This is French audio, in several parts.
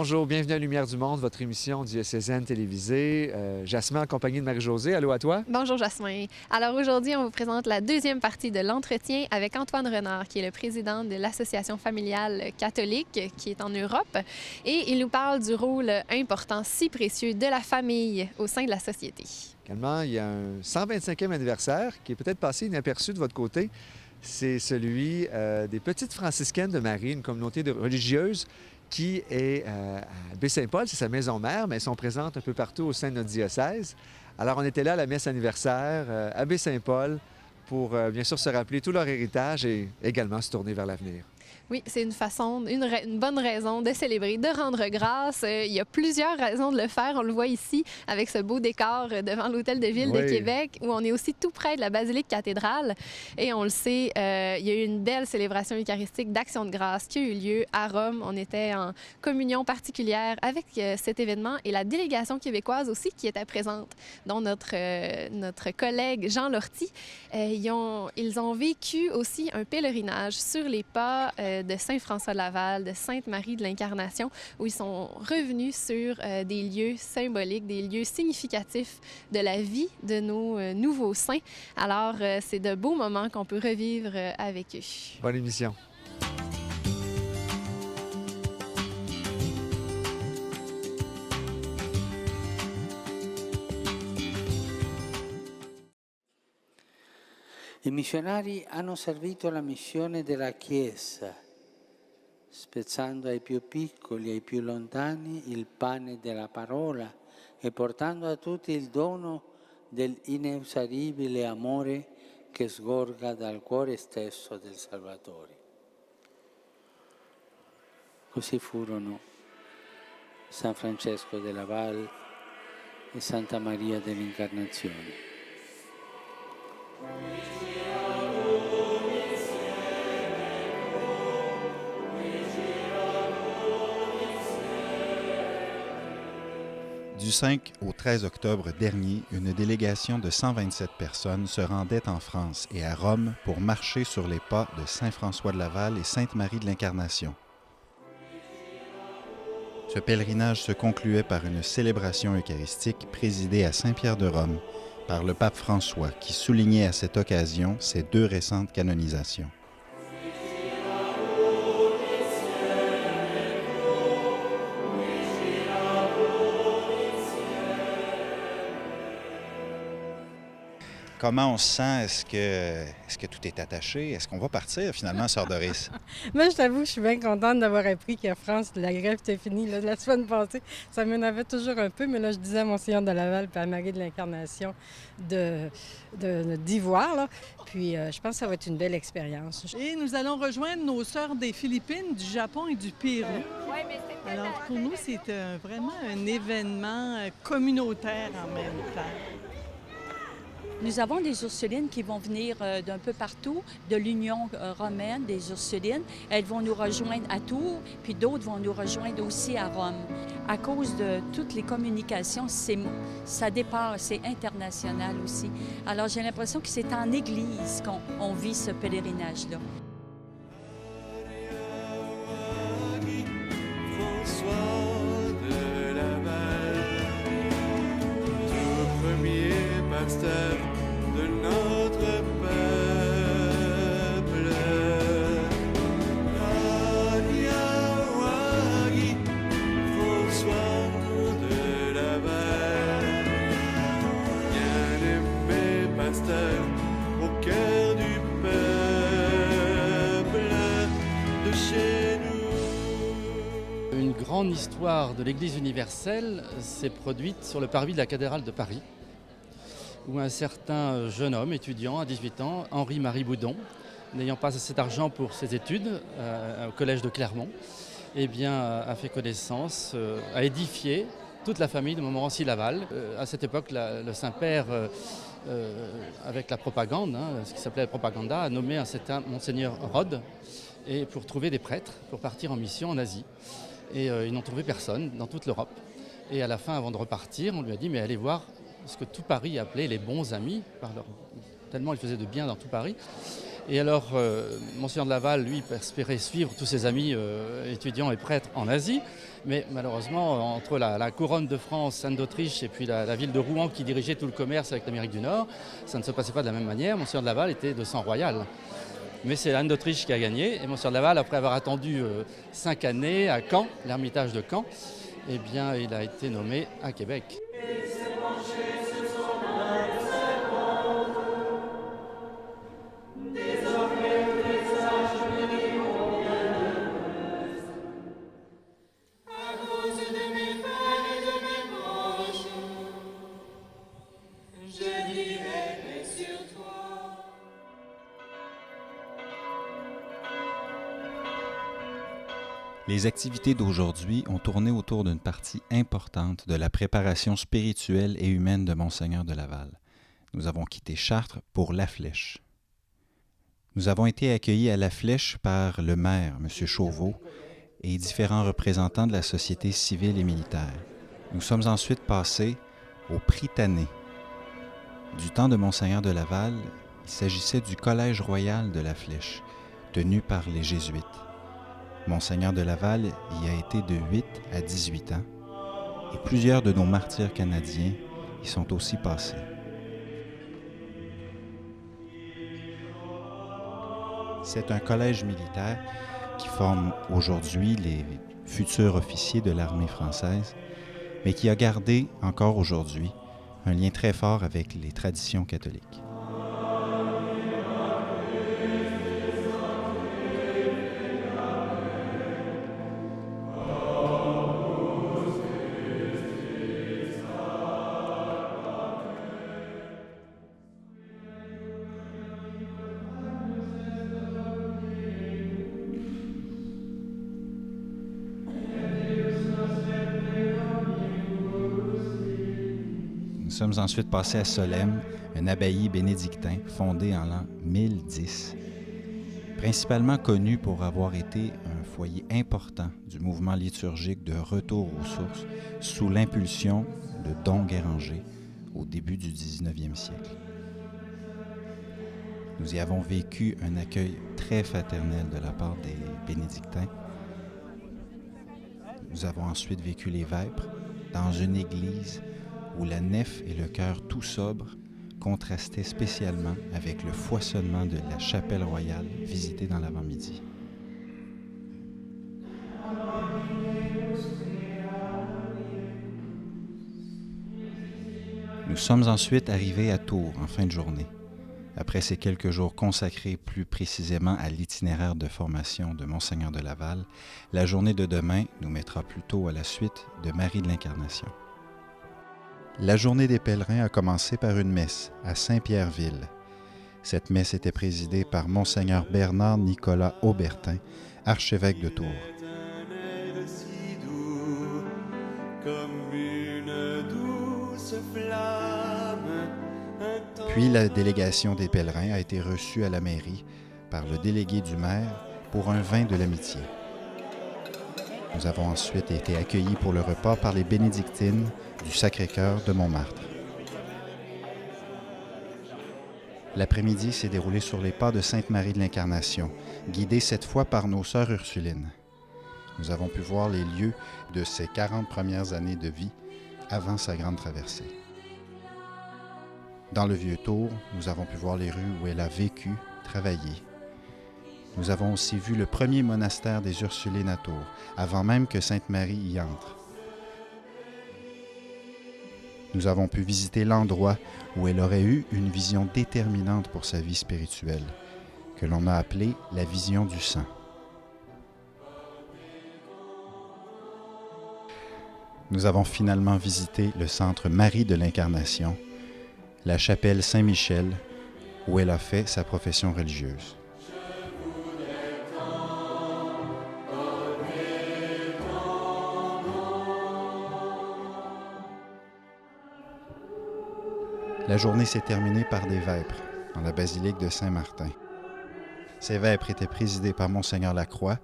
Bonjour, bienvenue à Lumière du Monde, votre émission diocésaine télévisée. Jasmin en compagnie de Marie-Josée. Allô à toi? Bonjour Jasmin. Alors aujourd'hui, on vous présente la deuxième partie de l'entretien avec Antoine Renard, qui est le président de l'Association familiale catholique qui est en Europe. Et il nous parle du rôle important, si précieux, de la famille au sein de la société. Également, il y a un 125e anniversaire qui est peut-être passé inaperçu de votre côté. C'est celui des Petites franciscaines de Marie, une communauté de religieuses qui est à Baie-Saint-Paul, c'est sa maison mère, mais elles sont présentes un peu partout au sein de notre diocèse. Alors, on était là à la messe anniversaire à Baie-Saint-Paul pour bien sûr se rappeler tout leur héritage et également se tourner vers l'avenir. Oui, c'est une façon, une bonne raison de célébrer, de rendre grâce. Il y a plusieurs raisons de le faire. On le voit ici avec ce beau décor devant l'Hôtel de Ville de Québec, où on est aussi tout près de la basilique cathédrale. Et on le sait, il y a eu une belle célébration eucharistique d'Action de grâce qui a eu lieu à Rome. On était en communion particulière avec cet événement et la délégation québécoise aussi qui était présente, dont notre collègue Jean Lortie. Ils ont vécu aussi un pèlerinage sur les pas de Saint-François-de-Laval, de Sainte-Marie de l'Incarnation, où ils sont revenus sur des lieux symboliques, des lieux significatifs de la vie de nos nouveaux saints. Alors, c'est de beaux moments qu'on peut revivre avec eux. Bonne émission. I missionari hanno servito la missione della Chiesa, spezzando ai più piccoli e ai più lontani il pane della parola e portando a tutti il dono dell'inesauribile amore che sgorga dal cuore stesso del Salvatore. Così furono San Francesco della Val e Santa Maria dell'Incarnazione. Du 5 au 13 octobre dernier, une délégation de 127 personnes se rendait en France et à Rome pour marcher sur les pas de Saint-François-de-Laval et Sainte-Marie de l'Incarnation. Ce pèlerinage se concluait par une célébration eucharistique présidée à Saint-Pierre de Rome par le pape François qui soulignait à cette occasion ses deux récentes canonisations. Comment on se sent? Est-ce que tout est attaché? Est-ce qu'on va partir finalement, Sœur Doris? Moi, je t'avoue, je suis bien contente d'avoir appris qu'en France, la grève était finie. Là, la semaine passée, ça m'énervait toujours un peu, mais là, je disais à Monseigneur de Laval et à Marie de l'Incarnation d'y voir. Là. Puis, je pense que ça va être une belle expérience. Et nous allons rejoindre nos sœurs des Philippines, du Japon et du Pérou. Alors, pour nous, c'est vraiment un événement communautaire en même temps. Nous avons des Ursulines qui vont venir d'un peu partout, de l'Union romaine des Ursulines. Elles vont nous rejoindre à Tours, puis d'autres vont nous rejoindre aussi à Rome. À cause de toutes les communications, ça dépasse, c'est international aussi. Alors j'ai l'impression que c'est en Église qu'on vit ce pèlerinage-là. Pasteur de notre peuple, Aniawagi, François de Laval, bien-aimé pasteur au cœur du peuple de chez nous. Une grande histoire de l'Église universelle s'est produite sur le parvis de la cathédrale de Paris, où un certain jeune homme étudiant à 18 ans, Henri-Marie Boudon, n'ayant pas assez d'argent pour ses études au collège de Clermont, eh bien, a fait connaissance, a édifié toute la famille de Montmorency-Laval. À cette époque, le Saint-Père, avec la propagande, ce qui s'appelait la propaganda, a nommé un certain Monseigneur Rode et pour trouver des prêtres pour partir en mission en Asie. Et ils n'ont trouvé personne dans toute l'Europe. Et à la fin, avant de repartir, on lui a dit « mais allez voir ce que tout Paris appelait les bons amis, tellement il faisait de bien dans tout Paris. » Et alors, Monseigneur de Laval, lui, espérait suivre tous ses amis étudiants et prêtres en Asie. Mais malheureusement, entre la couronne de France, Anne d'Autriche et puis la ville de Rouen qui dirigeait tout le commerce avec l'Amérique du Nord, ça ne se passait pas de la même manière. Monseigneur de Laval était de sang royal. Mais c'est Anne d'Autriche qui a gagné. Et Monseigneur de Laval, après avoir attendu 5 années à Caen, l'Ermitage de Caen, eh bien, il a été nommé à Québec. Les activités d'aujourd'hui ont tourné autour d'une partie importante de la préparation spirituelle et humaine de Monseigneur de Laval. Nous avons quitté Chartres pour La Flèche. Nous avons été accueillis à La Flèche par le maire, M. Chauveau, et différents représentants de la société civile et militaire. Nous sommes ensuite passés au Prytanée. Du temps de Monseigneur de Laval, il s'agissait du Collège royal de La Flèche, tenu par les Jésuites. Monseigneur de Laval y a été de 8 à 18 ans et plusieurs de nos martyrs canadiens y sont aussi passés. C'est un collège militaire qui forme aujourd'hui les futurs officiers de l'armée française, mais qui a gardé encore aujourd'hui un lien très fort avec les traditions catholiques. Nous sommes ensuite passés à Solesmes, une abbaye bénédictin fondée en l'an 1010, principalement connue pour avoir été un foyer important du mouvement liturgique de retour aux sources sous l'impulsion de Don Guéranger au début du 19e siècle. Nous y avons vécu un accueil très fraternel de la part des bénédictins. Nous avons ensuite vécu les Vêpres dans une église où la nef et le chœur tout sobre contrastaient spécialement avec le foisonnement de la chapelle royale visitée dans l'avant-midi. Nous sommes ensuite arrivés à Tours en fin de journée. Après ces quelques jours consacrés plus précisément à l'itinéraire de formation de Monseigneur de Laval, la journée de demain nous mettra plutôt à la suite de Marie de l'Incarnation. La journée des pèlerins a commencé par une messe à Saint-Pierreville. Cette messe était présidée par Monseigneur Bernard Nicolas Aubertin, archevêque de Tours. Puis la délégation des pèlerins a été reçue à la mairie par le délégué du maire pour un vin de l'amitié. Nous avons ensuite été accueillis pour le repas par les bénédictines du Sacré-Cœur de Montmartre. L'après-midi s'est déroulé sur les pas de Sainte-Marie de l'Incarnation, guidée cette fois par nos sœurs Ursulines. Nous avons pu voir les lieux de ses 40 premières années de vie avant sa grande traversée. Dans le Vieux-Tours, nous avons pu voir les rues où elle a vécu, travaillé. Nous avons aussi vu le premier monastère des Ursulines à Tours, avant même que Sainte-Marie y entre. Nous avons pu visiter l'endroit où elle aurait eu une vision déterminante pour sa vie spirituelle, que l'on a appelée la vision du sang. Nous avons finalement visité le centre Marie de l'Incarnation, la chapelle Saint-Michel, où elle a fait sa profession religieuse. La journée s'est terminée par des vêpres dans la basilique de Saint-Martin. Ces vêpres étaient présidées par Monseigneur Lacroix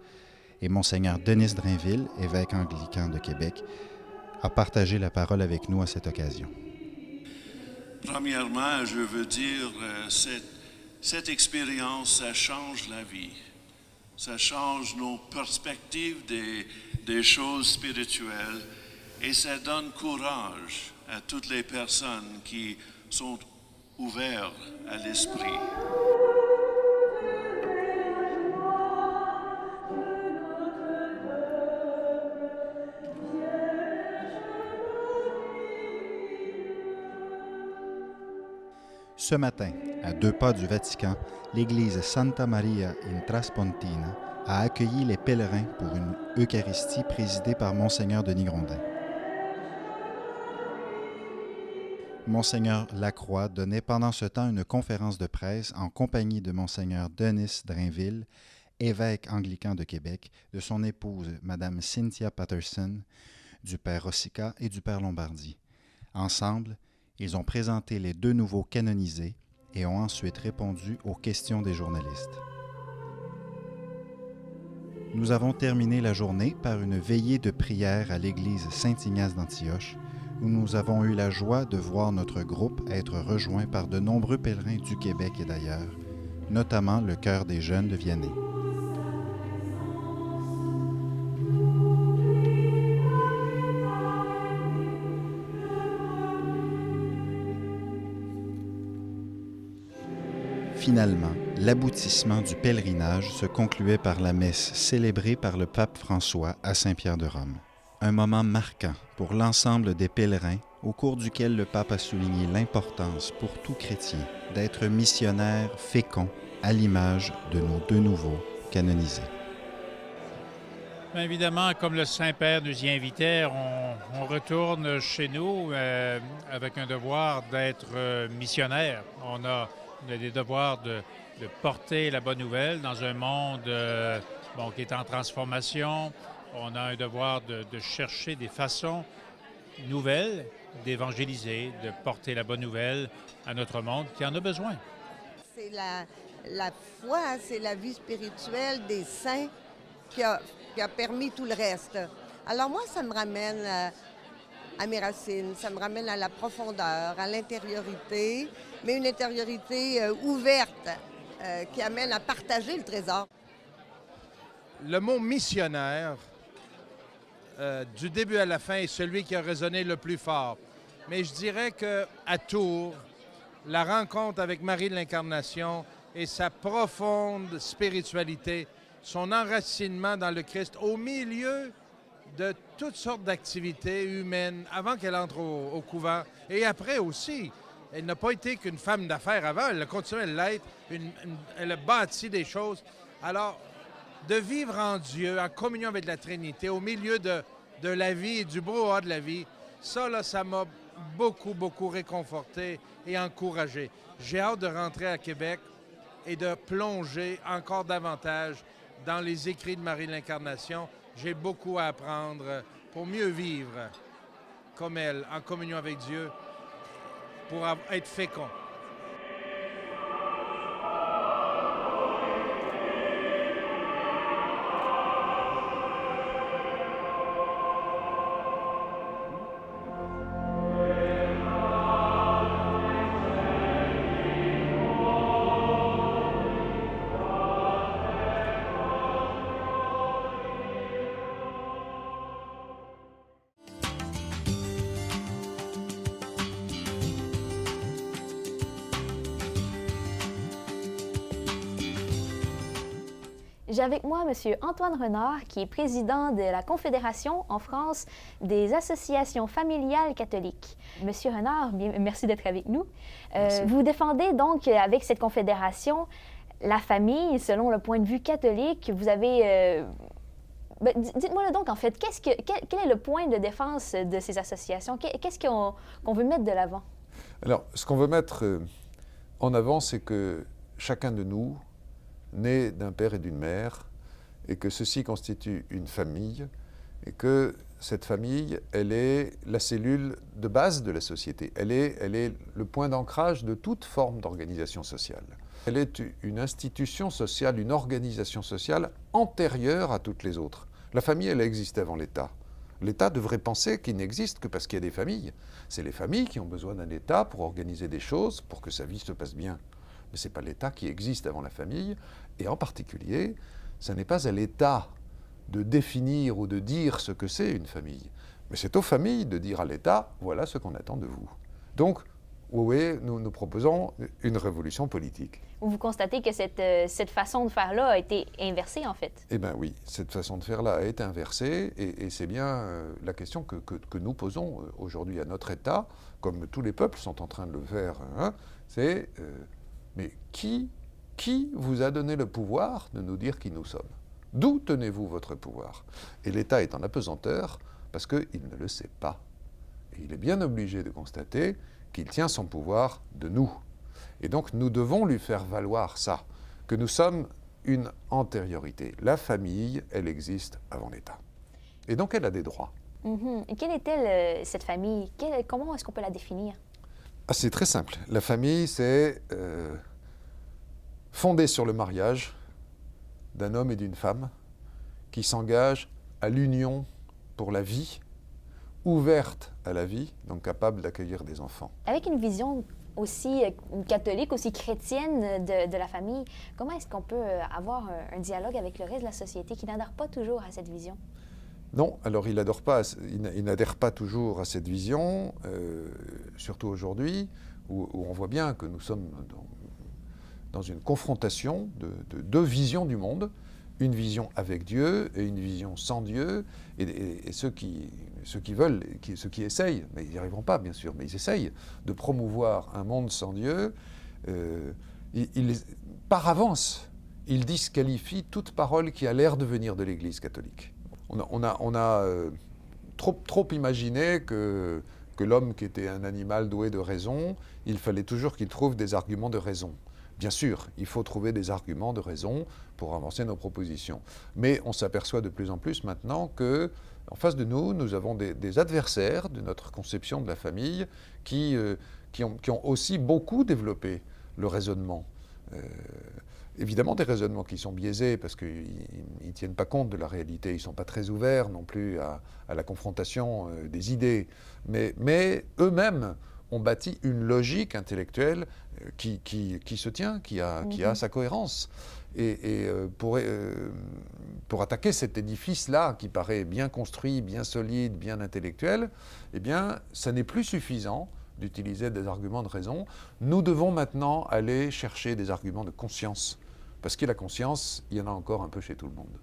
et Monseigneur Denis Drainville, évêque anglican de Québec, a partagé la parole avec nous à cette occasion. Premièrement, je veux dire Cette expérience, ça change la vie. Ça change nos perspectives des choses spirituelles et ça donne courage à toutes les personnes qui sont ouvertes à l'esprit. Ce matin, à 2 pas du Vatican, l'église Santa Maria in Traspontina a accueilli les pèlerins pour une Eucharistie présidée par Monseigneur Denis Grondin. Monseigneur Lacroix donnait pendant ce temps une conférence de presse en compagnie de Monseigneur Denis Drainville, évêque anglican de Québec, de son épouse Madame Cynthia Patterson, du père Rossica et du père Lombardi. Ensemble, ils ont présenté les 2 nouveaux canonisés et ont ensuite répondu aux questions des journalistes. Nous avons terminé la journée par une veillée de prière à l'église Saint-Ignace d'Antioche, où nous avons eu la joie de voir notre groupe être rejoint par de nombreux pèlerins du Québec et d'ailleurs, notamment le chœur des jeunes de Vianney. Finalement, l'aboutissement du pèlerinage se concluait par la messe célébrée par le pape François à Saint-Pierre de Rome. Un moment marquant pour l'ensemble des pèlerins, au cours duquel le pape a souligné l'importance pour tout chrétien d'être missionnaire fécond à l'image de nos 2 nouveaux canonisés. Bien évidemment, comme le Saint-Père nous y invitait, on retourne chez nous avec un devoir d'être missionnaire. On a des devoirs de porter la bonne nouvelle dans un monde qui est en transformation. On a un devoir de chercher des façons nouvelles d'évangéliser, de porter la bonne nouvelle à notre monde qui en a besoin. C'est la foi, c'est la vie spirituelle des saints qui a permis tout le reste. Alors moi, ça me ramène à mes racines, ça me ramène à la profondeur, à l'intériorité, mais une intériorité ouverte qui amène à partager le trésor. Le mot missionnaire, du début à la fin, est celui qui a résonné le plus fort. Mais je dirais qu'à Tours, la rencontre avec Marie de l'Incarnation et sa profonde spiritualité, son enracinement dans le Christ, au milieu de toutes sortes d'activités humaines, avant qu'elle entre au couvent, et après aussi. Elle n'a pas été qu'une femme d'affaires avant, elle a continué à l'être, elle a bâti des choses. Alors, de vivre en Dieu, en communion avec la Trinité, au milieu de la vie et du brouhaha de la vie, ça m'a beaucoup réconforté et encouragé. J'ai hâte de rentrer à Québec et de plonger encore davantage dans les écrits de Marie de l'Incarnation. J'ai beaucoup à apprendre pour mieux vivre comme elle, en communion avec Dieu, pour être fécond. J'ai avec moi M. Antoine Renard, qui est président de la Confédération en France des associations familiales catholiques. Monsieur Renard, merci d'être avec nous. Vous défendez donc avec cette confédération la famille selon le point de vue catholique. Vous avez... dites-moi donc, en fait, quel est le point de défense de ces associations? Qu'est-ce qu'on veut mettre de l'avant? Alors, ce qu'on veut mettre en avant, c'est que chacun de nous, né d'un père et d'une mère, et que ceci constitue une famille, et que cette famille, elle est la cellule de base de la société. Elle est le point d'ancrage de toute forme d'organisation sociale. Elle est une institution sociale, une organisation sociale antérieure à toutes les autres. La famille, elle a existé avant l'État. L'État devrait penser qu'il n'existe que parce qu'il y a des familles. C'est les familles qui ont besoin d'un État pour organiser des choses, pour que sa vie se passe bien. Mais ce n'est pas l'État qui existe avant la famille, et en particulier, ce n'est pas à l'État de définir ou de dire ce que c'est une famille, mais c'est aux familles de dire à l'État, voilà ce qu'on attend de vous. Donc, oui, nous proposons une révolution politique. Vous constatez que cette façon de faire-là a été inversée, en fait? Eh bien oui, cette façon de faire-là a été inversée, et c'est bien la question que nous posons aujourd'hui à notre État, comme tous les peuples sont en train de le faire, hein, c'est mais qui vous a donné le pouvoir de nous dire qui nous sommes? D'où tenez-vous votre pouvoir? Et l'État est en apesanteur parce qu'il ne le sait pas. Et il est bien obligé de constater qu'il tient son pouvoir de nous. Et donc nous devons lui faire valoir ça, que nous sommes une antériorité. La famille, elle existe avant l'État. Et donc elle a des droits. Et quelle est-elle, cette famille? Comment est-ce qu'on peut la définir? C'est très simple. La famille, c'est fondée sur le mariage d'un homme et d'une femme qui s'engagent à l'union pour la vie, ouverte à la vie, donc capable d'accueillir des enfants. Avec une vision aussi catholique, aussi chrétienne de la famille, comment est-ce qu'on peut avoir un dialogue avec le reste de la société qui n'adhère pas toujours à cette vision? Non, alors il n'adhère pas toujours à cette vision, surtout aujourd'hui, où on voit bien que nous sommes dans une confrontation de deux visions du monde, une vision avec Dieu et une vision sans Dieu, et ceux qui veulent, ceux qui essayent, mais ils n'y arriveront pas bien sûr, mais ils essayent de promouvoir un monde sans Dieu, par avance, ils disqualifient toute parole qui a l'air de venir de l'Église catholique. On a trop imaginé que l'homme qui était un animal doué de raison, il fallait toujours qu'il trouve des arguments de raison. Bien sûr, il faut trouver des arguments de raison pour avancer nos propositions. Mais on s'aperçoit de plus en plus maintenant qu'en face de nous, nous avons des adversaires de notre conception de la famille qui ont aussi beaucoup développé le raisonnement. Évidemment, des raisonnements qui sont biaisés parce qu'ils ne tiennent pas compte de la réalité, ils ne sont pas très ouverts non plus à la confrontation des idées. Mais eux-mêmes ont bâti une logique intellectuelle qui se tient, qui a sa cohérence. Et pour attaquer cet édifice-là, qui paraît bien construit, bien solide, bien intellectuel, eh bien, ça n'est plus suffisant d'utiliser des arguments de raison. Nous devons maintenant aller chercher des arguments de conscience. Parce que la conscience, il y en a encore un peu chez tout le monde.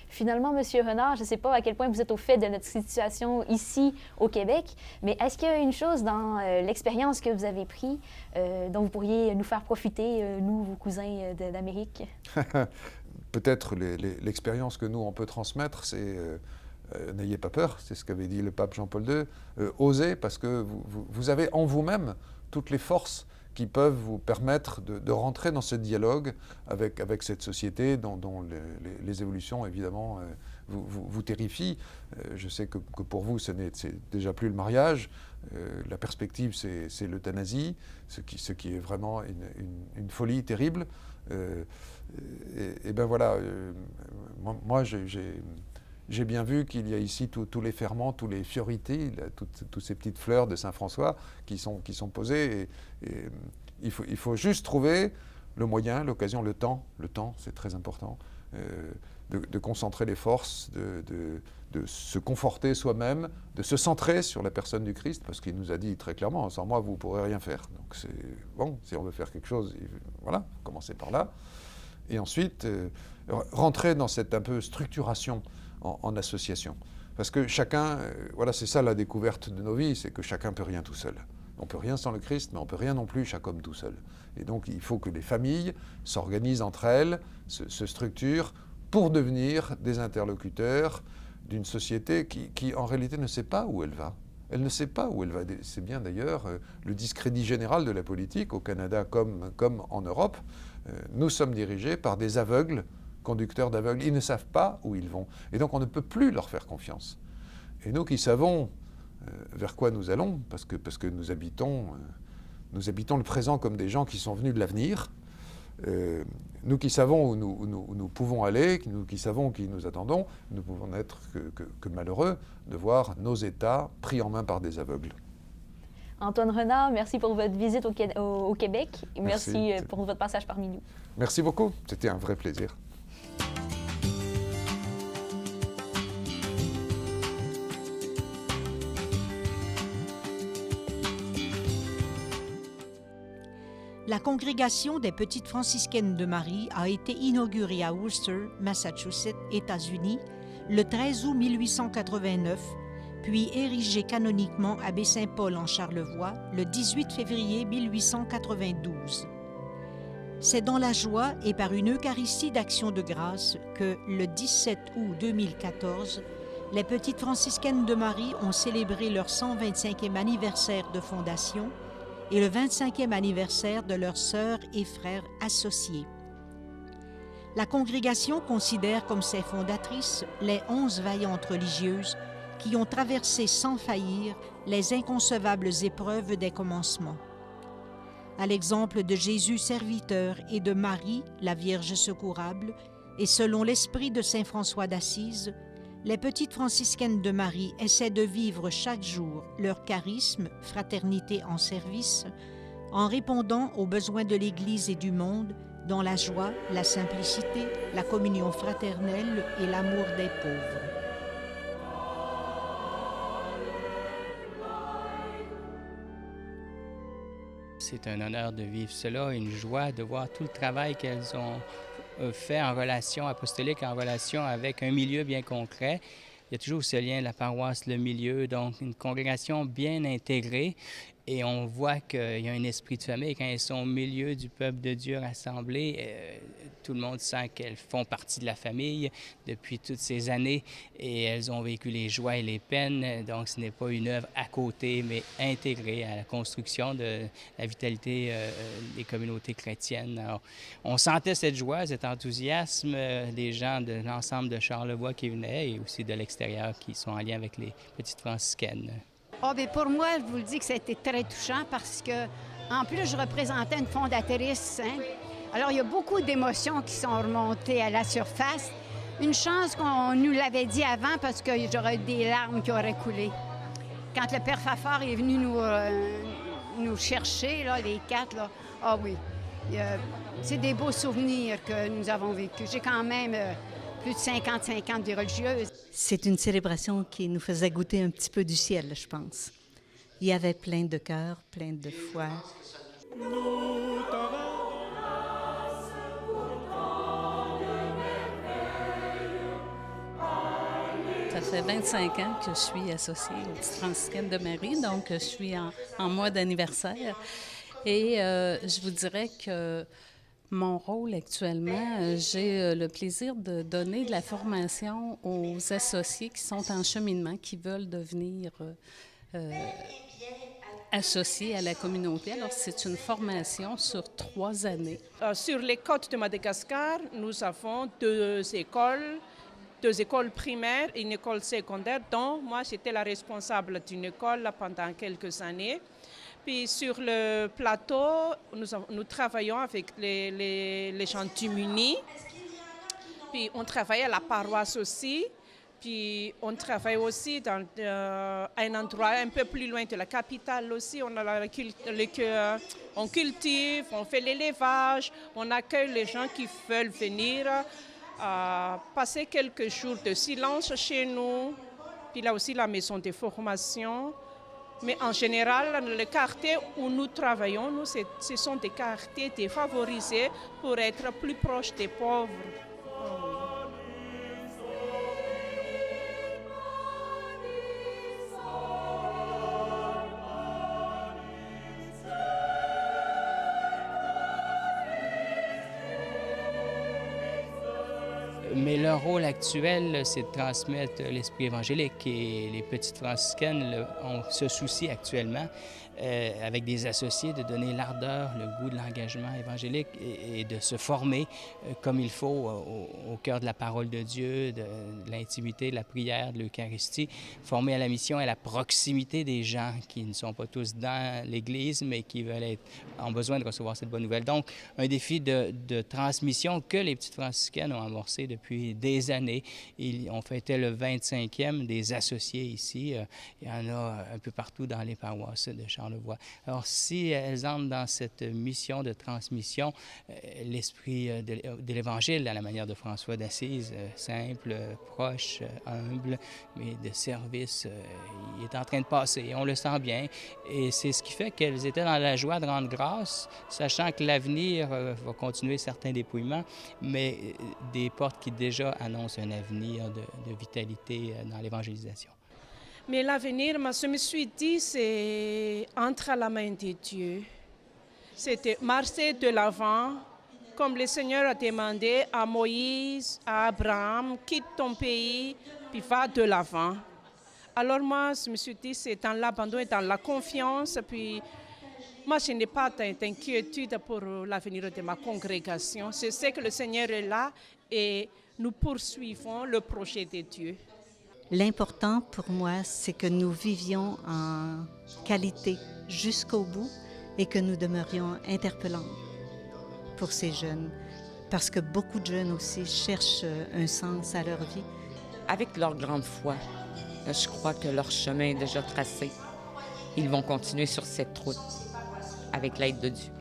Finalement, M. Renard, je ne sais pas à quel point vous êtes au fait de notre situation ici au Québec, mais est-ce qu'il y a une chose dans l'expérience que vous avez prise dont vous pourriez nous faire profiter, nous, vos cousins d'Amérique? Peut-être l'expérience que nous, on peut transmettre, c'est n'ayez pas peur, c'est ce qu'avait dit le pape Jean-Paul II, osez parce que vous avez en vous-même toutes les forces qui peuvent vous permettre de rentrer dans ce dialogue avec cette société dont les évolutions, évidemment, vous terrifient. Je sais que pour vous, c'est déjà plus le mariage. La perspective, c'est l'euthanasie, ce qui est vraiment une folie terrible. Et bien voilà, moi j'ai bien vu qu'il y a ici tous les ferments, tous les fioriti, toutes ces petites fleurs de Saint-François qui sont posées. Et il faut juste trouver le moyen, l'occasion, le temps, c'est très important, de concentrer les forces, de se conforter soi-même, de se centrer sur la personne du Christ, parce qu'il nous a dit très clairement, sans moi, vous ne pourrez rien faire. Donc c'est bon, si on veut faire quelque chose, voilà, commencer par là. Et ensuite, rentrer dans cette un peu structuration en association. Parce que chacun, voilà, c'est ça la découverte de nos vies, c'est que chacun ne peut rien tout seul. On ne peut rien sans le Christ, mais on ne peut rien non plus chaque homme tout seul. Et donc il faut que les familles s'organisent entre elles, se structurent pour devenir des interlocuteurs d'une société qui en réalité ne sait pas où elle va. Elle ne sait pas où elle va. C'est bien d'ailleurs le discrédit général de la politique au Canada comme en Europe. Nous sommes dirigés par des aveugles, conducteurs d'aveugles. Ils ne savent pas où ils vont. Et donc on ne peut plus leur faire confiance. Et nous qui savons vers quoi nous allons, parce que nous habitons le présent comme des gens qui sont venus de l'avenir, nous qui savons où nous pouvons aller, nous qui savons qui nous attendons, nous pouvons n'être que malheureux de voir nos États pris en main par des aveugles. Antoine Renard, merci pour votre visite au Québec. Merci pour votre passage parmi nous. Merci beaucoup. C'était un vrai plaisir. La congrégation des Petites Franciscaines de Marie a été inaugurée à Worcester, Massachusetts, États-Unis, le 13 août 1889, puis érigée canoniquement à Baie-Saint-Paul en Charlevoix le 18 février 1892. C'est dans la joie et par une Eucharistie d'action de grâce que, le 17 août 2014, les Petites Franciscaines de Marie ont célébré leur 125e anniversaire de fondation et le 25e anniversaire de leurs sœurs et frères associés. La congrégation considère comme ses fondatrices les 11 vaillantes religieuses qui ont traversé sans faillir les inconcevables épreuves des commencements. À l'exemple de Jésus serviteur et de Marie, la Vierge secourable, et selon l'esprit de saint François d'Assise, les Petites Franciscaines de Marie essaient de vivre chaque jour leur charisme, fraternité en service, en répondant aux besoins de l'Église et du monde dans la joie, la simplicité, la communion fraternelle et l'amour des pauvres. C'est un honneur de vivre cela, une joie de voir tout le travail qu'elles ont fait en relation apostolique, en relation avec un milieu bien concret. Il y a toujours ce lien, la paroisse, le milieu, donc une congrégation bien intégrée. Et on voit qu'il y a un esprit de famille. Quand elles sont au milieu du peuple de Dieu rassemblé, tout le monde sent qu'elles font partie de la famille depuis toutes ces années et elles ont vécu les joies et les peines. Donc, ce n'est pas une œuvre à côté, mais intégrée à la construction de la vitalité des communautés chrétiennes. Alors, on sentait cette joie, cet enthousiasme des gens de l'ensemble de Charlevoix qui venaient et aussi de l'extérieur qui sont en lien avec les Petites Franciscaines. Oh, bien, pour moi, je vous le dis que ça a été très touchant parce que, en plus, je représentais une fondatrice. Hein? Alors, il y a beaucoup d'émotions qui sont remontées à la surface. Une chance qu'on nous l'avait dit avant parce que j'aurais eu des larmes qui auraient coulé. Quand le père Fafard est venu nous chercher, là, les quatre, là, ah oui, c'est des beaux souvenirs que nous avons vécus. J'ai quand même plus de 55 ans de vie religieuse. C'est une célébration qui nous faisait goûter un petit peu du ciel, je pense. Il y avait plein de cœur, plein de foi. Ça fait 25 ans que je suis associée aux Petites Franciscaines de Marie, donc je suis en mois d'anniversaire. Et je vous dirais que mon rôle actuellement, j'ai le plaisir de donner de la formation aux associés qui sont en cheminement, qui veulent devenir associés à la communauté. Alors, c'est une formation sur 3 années. Sur les côtes de Madagascar, nous avons 2 écoles primaires et une école secondaire, dont moi, j'étais la responsable d'une école pendant quelques années. Puis sur le plateau, nous travaillons avec les gens démunis. Puis on travaille à la paroisse aussi. Puis on travaille aussi dans un endroit un peu plus loin de la capitale aussi. On cultive, on fait l'élevage, on accueille les gens qui veulent venir passer quelques jours de silence chez nous. Puis là aussi la maison de formation. Mais en général, les quartiers où nous travaillons, ce sont des quartiers défavorisés pour être plus proches des pauvres. Mais leur rôle actuel, c'est de transmettre l'esprit évangélique et les Petites Franciscaines ont ce souci actuellement avec des associés de donner l'ardeur, le goût de l'engagement évangélique et de se former comme il faut au cœur de la parole de Dieu, de l'intimité, de la prière, de l'Eucharistie, former à la mission et à la proximité des gens qui ne sont pas tous dans l'Église, mais qui ont besoin de recevoir cette bonne nouvelle. Donc, un défi de transmission que les Petites Franciscaines ont amorcé depuis des années. On fêtait le 25e des associés ici. Il y en a un peu partout dans les paroisses de Charlevoix. Alors, si elles entrent dans cette mission de transmission, l'esprit de l'Évangile, à la manière de François d'Assise, simple, proche, humble, mais de service, il est en train de passer. On le sent bien. Et c'est ce qui fait qu'elles étaient dans la joie de rendre grâce, sachant que l'avenir va continuer certains dépouillements, mais des portes qui déjà annoncent un avenir de vitalité dans l'évangélisation. Mais l'avenir, moi, je me suis dit, c'est entre la main de Dieu. C'était marcher de l'avant, comme le Seigneur a demandé à Moïse, à Abraham, quitte ton pays, puis va de l'avant. Alors moi, je me suis dit, c'est dans l'abandon et dans la confiance, puis moi, je n'ai pas d'inquiétude pour l'avenir de ma congrégation. Je sais que le Seigneur est là et nous poursuivons le projet de Dieu. L'important pour moi, c'est que nous vivions en qualité jusqu'au bout et que nous demeurions interpellants pour ces jeunes, parce que beaucoup de jeunes aussi cherchent un sens à leur vie. Avec leur grande foi, je crois que leur chemin est déjà tracé. Ils vont continuer sur cette route avec l'aide de Dieu.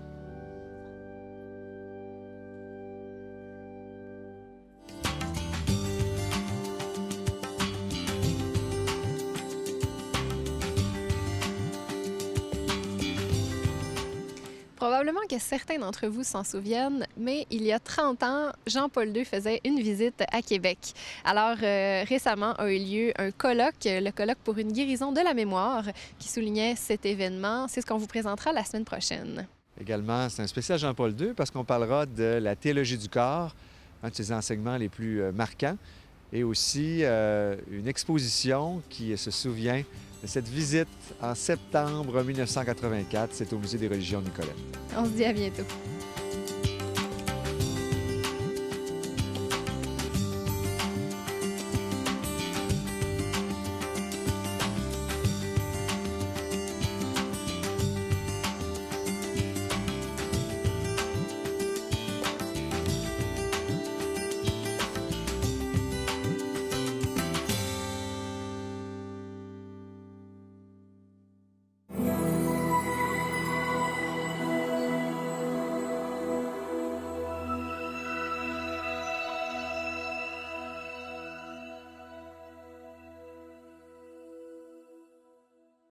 Probablement que certains d'entre vous s'en souviennent, mais il y a 30 ans, Jean-Paul II faisait une visite à Québec. Alors, récemment a eu lieu un colloque, le colloque pour une guérison de la mémoire, qui soulignait cet événement. C'est ce qu'on vous présentera la semaine prochaine. Également, c'est un spécial Jean-Paul II parce qu'on parlera de la théologie du corps, un de ses enseignements les plus marquants, et aussi une exposition qui se souvient de cette visite en septembre 1984. C'est au Musée des religions Nicolette. On se dit à bientôt.